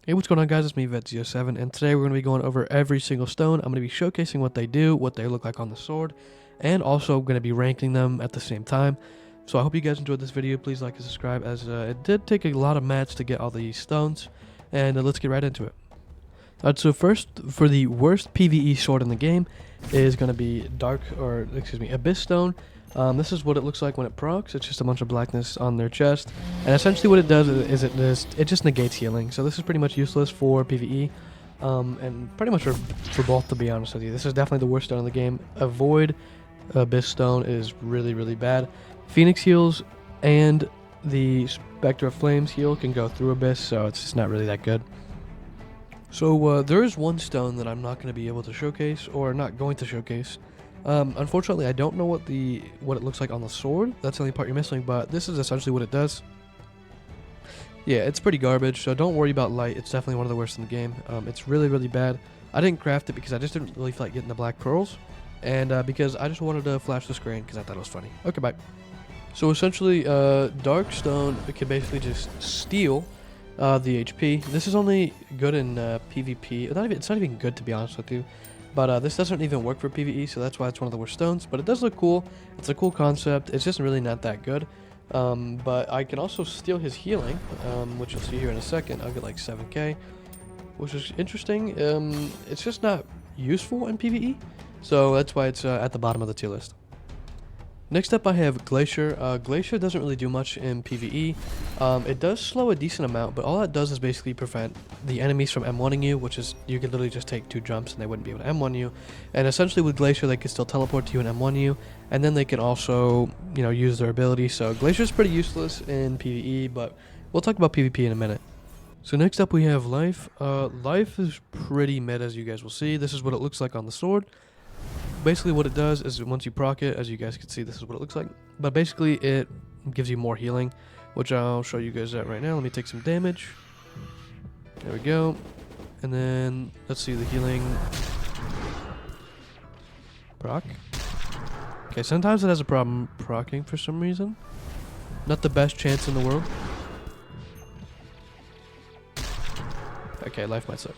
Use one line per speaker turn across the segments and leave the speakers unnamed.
Hey, what's going on, guys? It's me, Vet07, and today we're going to be going over every single stone. I'm going to be showcasing what they do, what they look like on the sword, and also going to be ranking them at the same time. So I hope you guys enjoyed this video. Please like and subscribe, as it did take a lot of mats to get all these stones, and let's get right into it. Alright, so first, for the worst PvE sword in the game, is going to be Abyss Stone. This is what it looks like when it procs. It's just a bunch of blackness on their chest, and essentially what it does is it just negates healing. So this is pretty much useless for PvE, and pretty much for both, to be honest with you. This is definitely the worst stone in the game. Avoid Abyss Stone is really bad. Phoenix heals and the Spectre of Flames heal can go through Abyss, so it's just not really that good. So there is one stone that I'm not going to be able to showcase, or not going to showcase. Unfortunately, I don't know what it looks like on the sword. That's the only part you're missing, but this is essentially what it does. Yeah, it's pretty garbage, so don't worry about light. It's definitely one of the worst in the game. It's really bad. I didn't craft it because I just didn't really feel like getting the black pearls, and because I just wanted to flash the screen because I thought it was funny. Okay, bye. So essentially, Dark Stone can basically just steal the HP. This is only good in PvP. It's not even good, to be honest with you. But this doesn't even work for PvE, so that's why it's one of the worst stones. But it does look cool. It's a cool concept. It's just really not that good. But I can also steal his healing, which you'll see here in a second. I'll get like 7k, which is interesting. It's just not useful in PvE, so that's why it's at the bottom of the tier list. Next up, I have Glacier. Glacier doesn't really do much in PvE. It does slow a decent amount, but all that does is basically prevent the enemies from M1ing you, which is, you could literally just take 2 jumps and they wouldn't be able to M1 you. And essentially with Glacier, they can still teleport to you and M1 you, and then they can also, use their ability. So Glacier's pretty useless in PvE, but we'll talk about PvP in a minute. So next up, we have Life. Life is pretty mid, as you guys will see. This is what it looks like on the sword. Basically what it does is once you proc it, as you guys can see, this is what it looks like. But basically it gives you more healing, which I'll show you guys that right now. Let me take some damage. There we go. And then let's see the healing. Proc. Okay, sometimes it has a problem procking for some reason. Not the best chance in the world. Okay, life might suck.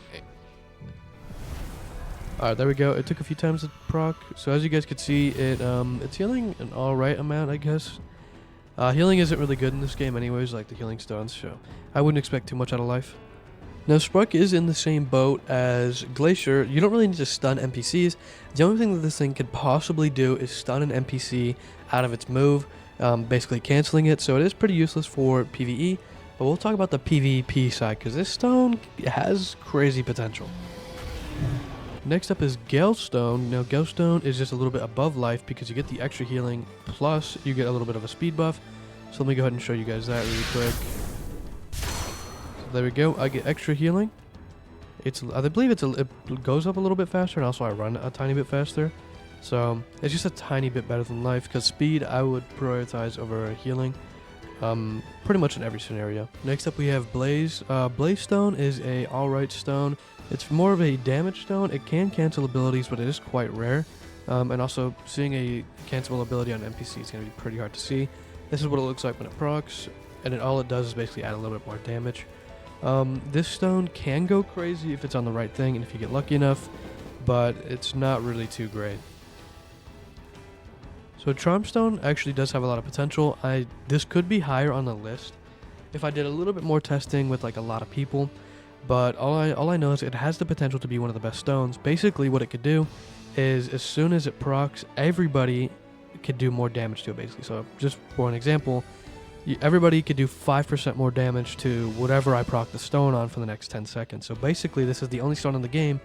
Alright, there we go. It took a few times to proc. So as you guys can see, it's healing an alright amount, I guess. Healing isn't really good in this game anyways, like the healing stones, so I wouldn't expect too much out of life. Now, Spruck is in the same boat as Glacier. You don't really need to stun NPCs. The only thing that this thing could possibly do is stun an NPC out of its move, basically canceling it. So it is pretty useless for PvE, but we'll talk about the PvP side, because this stone has crazy potential. Next up is Galestone. Now, Galestone is just a little bit above life because you get the extra healing, plus you get a little bit of a speed buff. So let me go ahead and show you guys that really quick. So there we go. I get extra healing. I believe it goes up a little bit faster, and also I run a tiny bit faster. So it's just a tiny bit better than life, because speed I would prioritize over healing. Pretty much in every scenario. Next up we have Blaze. Blaze Stone is a alright stone. It's more of a damage stone. It can cancel abilities, but it is quite rare. And also, seeing a cancelable ability on NPC is going to be pretty hard to see. This is what it looks like when it procs, and all it does is basically add a little bit more damage. This stone can go crazy if it's on the right thing and if you get lucky enough, but it's not really too great. So Charm Stone actually does have a lot of potential. This could be higher on the list if I did a little bit more testing with like a lot of people. But all I know is it has the potential to be one of the best stones. Basically what it could do is, as soon as it procs, everybody could do more damage to it, basically. So just for an example, everybody could do 5% more damage to whatever I proc the stone on for the next 10 seconds. So basically this is the only stone in the game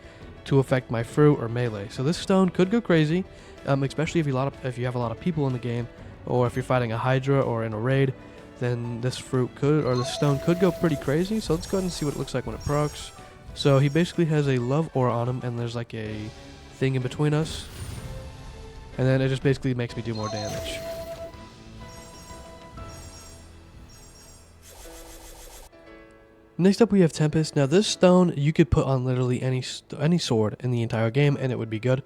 to affect my fruit or melee. So this stone could go crazy, especially if you have a lot of people in the game, or if you're fighting a Hydra or in a raid. Then this this stone could go pretty crazy. So let's go ahead and see what it looks like when it procs. So he basically has a love aura on him, and there's like a thing in between us, and then it just basically makes me do more damage. Next up we have Tempest. Now this stone you could put on literally any sword in the entire game and it would be good.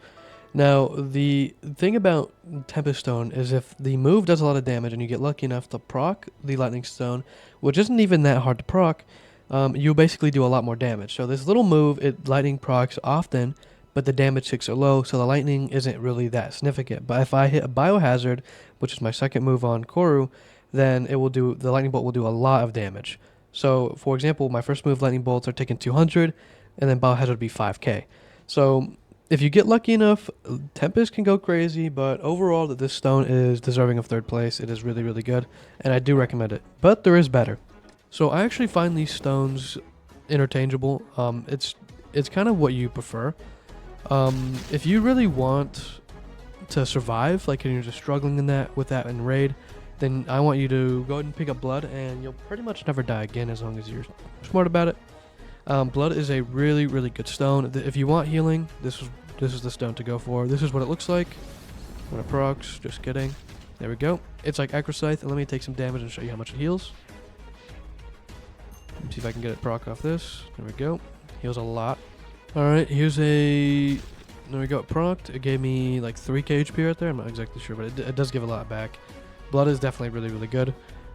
Now, the thing about Tempest Stone is if the move does a lot of damage and you get lucky enough to proc the Lightning Stone, which isn't even that hard to proc, you basically do a lot more damage. So this little move, it lightning procs often, but the damage ticks are low, so the lightning isn't really that significant. But if I hit a biohazard, which is my second move on Koru, then the lightning bolt will do a lot of damage. So for example, my first move lightning bolts are taking 200, and then biohazard would be 5k. So if you get lucky enough, Tempest can go crazy, but overall this stone is deserving of third place. It is really, really good, and I do recommend it. But there is better. So I actually find these stones interchangeable. It's kind of what you prefer. If you really want to survive, like and you're just struggling with that in raid, then I want you to go ahead and pick up blood, and you'll pretty much never die again as long as you're smart about it. Blood is a really, really good stone. If you want healing, this is the stone to go for. This is what it looks like when it procs. Just kidding. There we go. It's like Acroscythe, and let me take some damage and show you how much it heals. Let me see if I can get it proc off this. There we go. Heals a lot. Alright, here's a... There we go, it procced. It gave me like 3k HP right there. I'm not exactly sure, but it does give a lot back. Blood is definitely really, really good.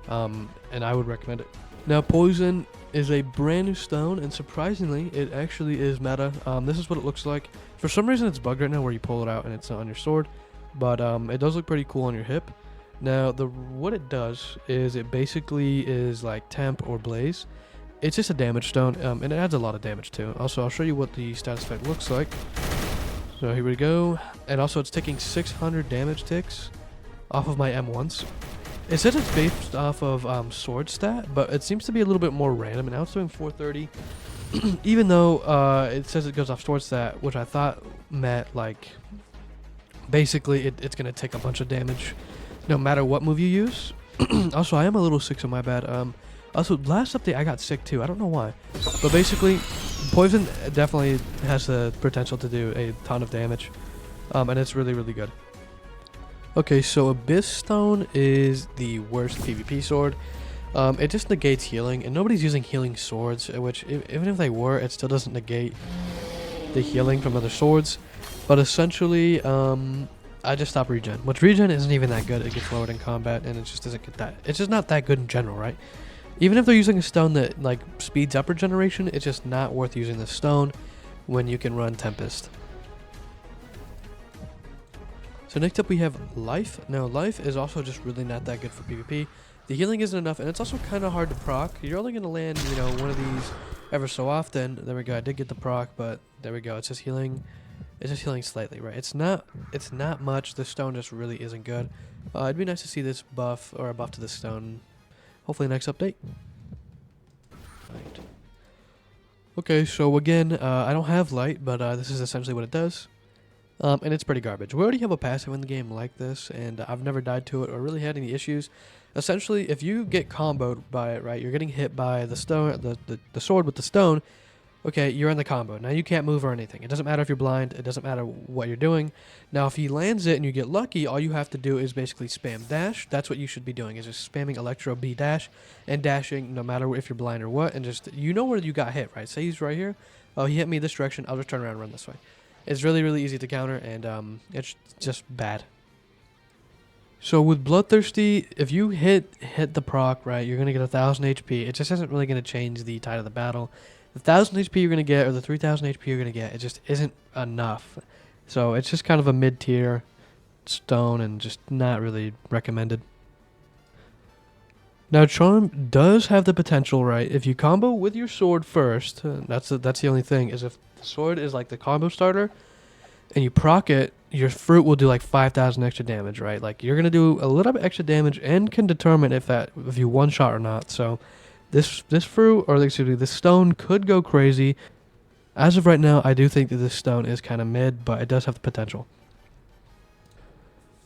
And I would recommend it. Now, Poison is a brand new stone, and surprisingly, it actually is meta. This is what it looks like. For some reason, it's bugged right now where you pull it out and it's not on your sword. But it does look pretty cool on your hip. Now, what it does is it basically is like Temp or Blaze. It's just a damage stone, and it adds a lot of damage too. Also, I'll show you what the status effect looks like. So here we go. And also, it's taking 600 damage ticks off of my M1s. It says it's based off of sword stat, but it seems to be a little bit more random. And now it's doing 430, even though it says it goes off sword stat, which I thought meant like basically it's gonna take a bunch of damage no matter what move you use. Also, I am a little sick, so my bad. Also, last update I got sick too. I don't know why, but basically, Poison definitely has the potential to do a ton of damage, and it's really, really good. Okay, so Abyss Stone is the worst PvP sword. It just negates healing, and nobody's using healing swords, which even if they were, it still doesn't negate the healing from other swords. But essentially, I just stop regen, which regen isn't even that good. It gets lowered in combat, and it just doesn't get that. It's just not that good in general, right? Even if they're using a stone that like speeds up regeneration, it's just not worth using this stone when you can run Tempest. So next up we have Life. Now Life is also just really not that good for PvP. The healing isn't enough, and it's also kind of hard to proc. You're only going to land, you know, one of these ever so often. There we go. I did get the proc, but there we go. It's just healing. It's just healing slightly, right? It's not much. The stone just really isn't good. It'd be nice to see this buff or a buff to the stone. Hopefully next update. Right. Okay, so again, I don't have light, but this is essentially what it does. And it's pretty garbage. We already have a passive in the game like this, and I've never died to it or really had any issues. Essentially, if you get comboed by it, right, you're getting hit by the stone, the sword with the stone. Okay, you're in the combo. Now you can't move or anything. It doesn't matter if you're blind. It doesn't matter what you're doing. Now if he lands it and you get lucky, all you have to do is basically spam dash. That's what you should be doing, is just spamming Electro B dash and dashing no matter if you're blind or what. And just, you know where you got hit, right? Say he's right here. Oh, he hit me this direction. I'll just turn around and run this way. It's really, really easy to counter, and it's just bad. So with Bloodthirsty, if you hit the proc, right, you're going to get 1,000 HP. It just isn't really going to change the tide of the battle. The 1,000 HP you're going to get, or the 3,000 HP you're going to get, it just isn't enough. So it's just kind of a mid-tier stone and just not really recommended. Now Charm does have the potential, right? If you combo with your sword first, that's the only thing, is if the sword is like the combo starter, and you proc it, your fruit will do like 5,000 extra damage, right? Like you're gonna do a little bit extra damage and can determine if you one shot or not. So this fruit, or excuse me, this stone could go crazy. As of right now, I do think that this stone is kind of mid, but it does have the potential.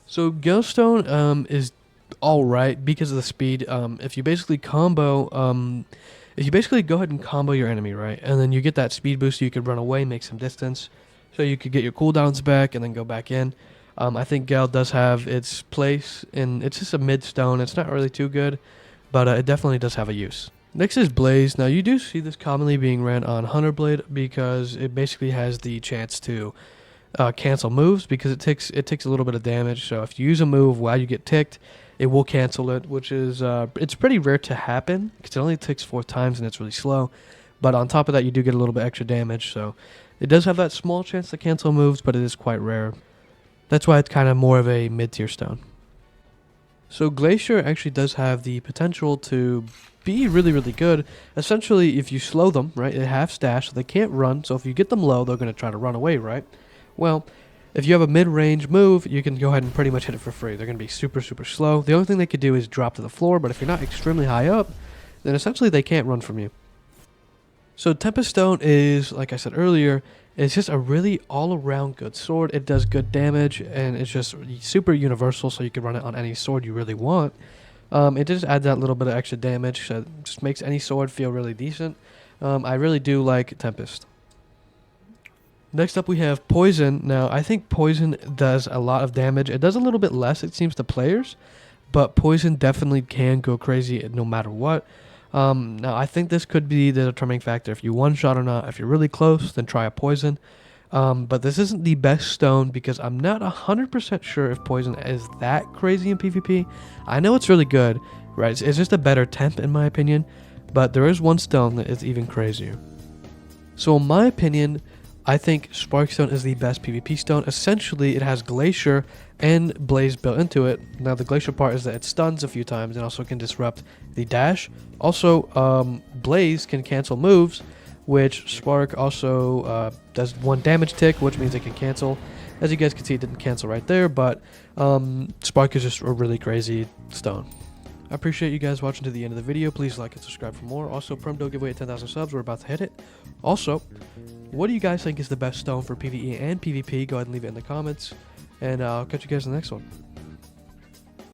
So Galestone is all right because of the speed. If you basically combo, if you basically go ahead and combo your enemy, right, and then you get that speed boost, so you could run away, make some distance. So you could get your cooldowns back and then go back in. I think Gale does have its place, and it's just a mid stone. It's not really too good, but it definitely does have a use. Next is Blaze. Now you do see this commonly being ran on Hunter Blade because it basically has the chance to cancel moves because it takes a little bit of damage. So if you use a move while you get ticked, it will cancel it, which is it's pretty rare to happen because it only takes 4 times and it's really slow. But on top of that, you do get a little bit extra damage, so it does have that small chance to cancel moves, but it is quite rare. That's why it's kind of more of a mid-tier stone. So Glacier actually does have the potential to be really, really good. Essentially, if you slow them, right, they have stash, so they can't run. So if you get them low, they're going to try to run away, right? Well, if you have a mid-range move, you can go ahead and pretty much hit it for free. They're going to be super, super slow. The only thing they could do is drop to the floor, but if you're not extremely high up, then essentially they can't run from you. So Tempest Stone is, like I said earlier, it's just a really all-around good sword. It does good damage, and it's just super universal, so you can run it on any sword you really want. It just adds that little bit of extra damage, so it just makes any sword feel really decent. I really do like Tempest. Next up we have Poison. Now, I think Poison does a lot of damage. It does a little bit less, it seems, to players, but Poison definitely can go crazy no matter what. Now, I think this could be the determining factor if you one-shot or not. If you're really close, then try a Poison. But this isn't the best stone because I'm not 100% sure if Poison is that crazy in PvP. I know it's really good, right? It's just a better temp in my opinion, but there is one stone that is even crazier. So in my opinion, I think Sparkstone is the best PvP stone. Essentially, it has Glacier and Blaze built into it. Now, the Glacier part is that it stuns a few times and also can disrupt the dash. Also, Blaze can cancel moves, which Spark also does 1 damage tick, which means it can cancel. As you guys can see, it didn't cancel right there, but Spark is just a really crazy stone. I appreciate you guys watching to the end of the video. Please like and subscribe for more. Also, Promo giveaway at 10,000 subs. We're about to hit it. Also, what do you guys think is the best stone for PvE and PvP? Go ahead and leave it in the comments. And I'll catch you guys in the next one.